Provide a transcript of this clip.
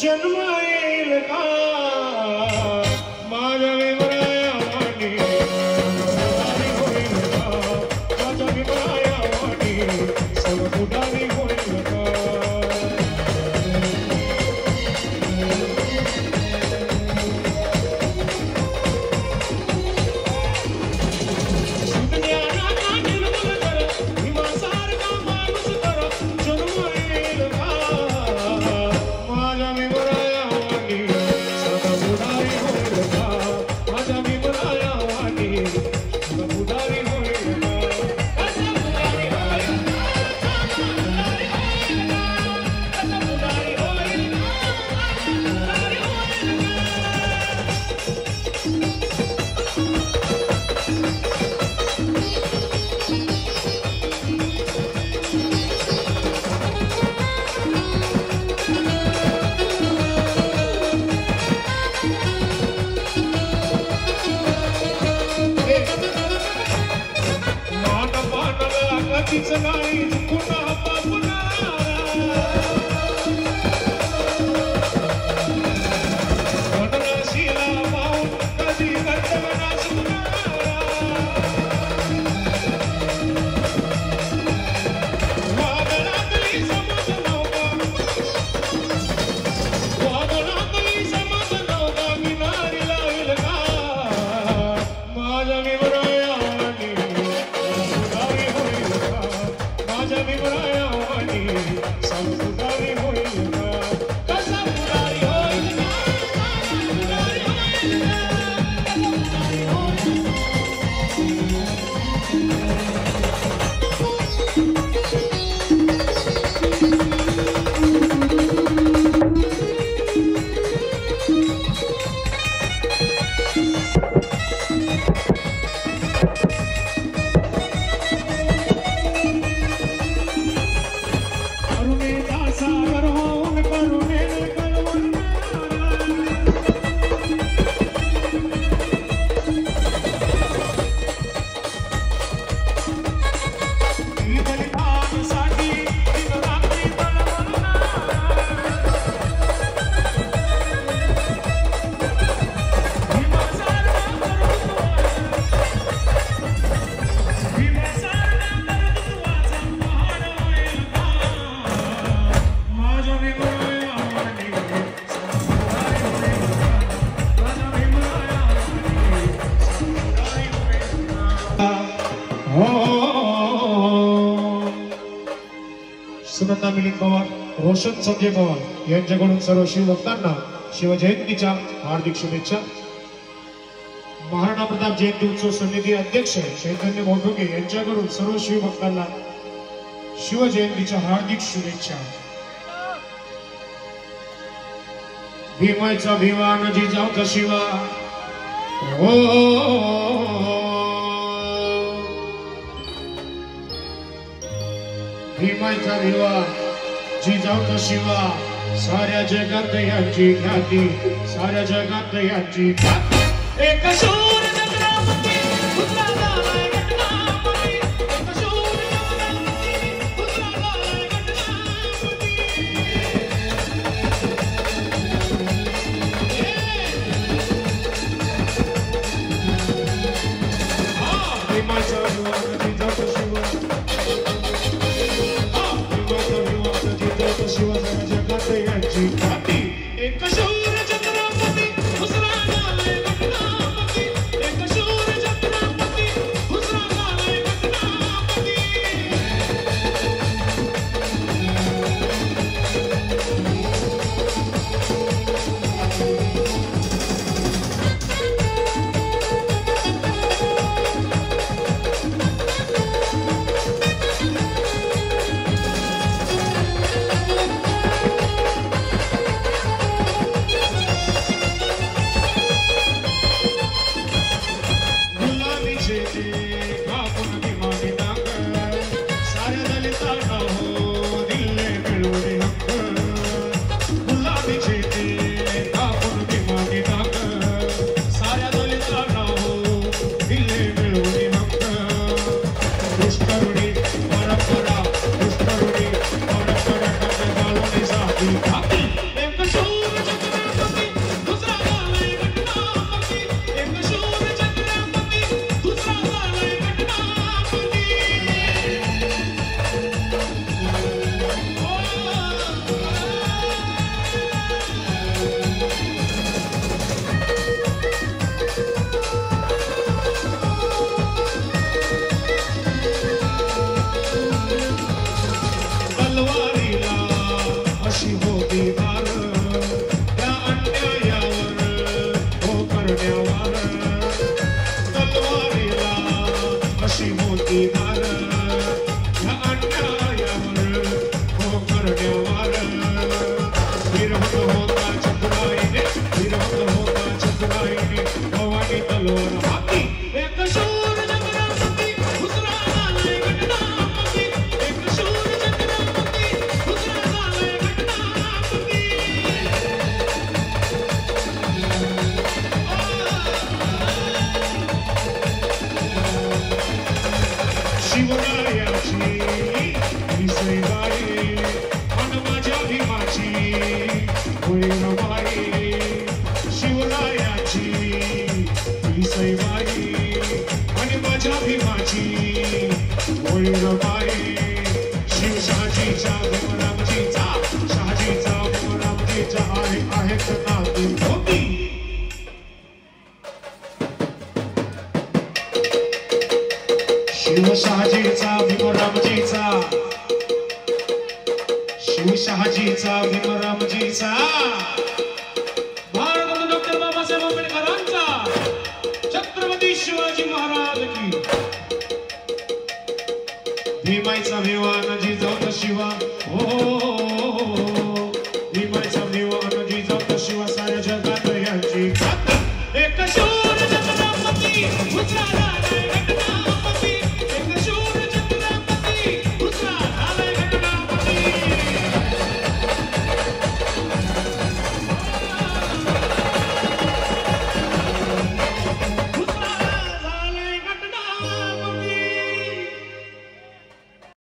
जन्म येईल का माझ्या विमराया वाणी होईल का माझ्या विमराया वाणी सर्वपुटारी होईल का सुनंदा मिलिंद पवार, रोशन संजय पवार यांच्याकडून सर्व शिवभक्तांना शिवजयंतीच्या हार्दिक शुभेच्छा. महाराणा प्रताप जयंती उत्सव समिती अध्यक्ष चैतन्य मोठोके यांच्याकडून सर्व शिवभक्तांना शिवजयंतीच्या हार्दिक शुभेच्छा. भीमाचा भिवान जिजाऊचा शिवा हो भीमाचा भिवा जिजाऊचा शिवा साऱ्या जगात यांची ख्याती साऱ्या जगात यांची एक शूर चंद्रावती पुत्रा झालाय घटनापती एक शूर चंद्रावती पुत्रा झालाय घटनापती भीमाचा भिवा जिजाऊचा शिवा शिवा साऱ्या जगात यांची ख्याती एक शूर चंद्रावती दुसरा झालाय घटनापती ही सैबाई मन माझ्या भीमाची बळीरामाई शिवरायाची ही सैबाई आणि माझ्या भीमाची बळीरामाई शिव शहाजीचा भीमरामजीचा शहाजीचा भीमरामजीचा आहेत नाती होती शिव शहाजीचा भीमरामजीचा शिव शहाजीचा भीमरामजीचा भारतरत्न डॉक्टर बाबासाहेब आंबेडकरांचा छत्रपती शिवाजी महाराज की भीमाईचा भिवान जिजाऊचा शिवा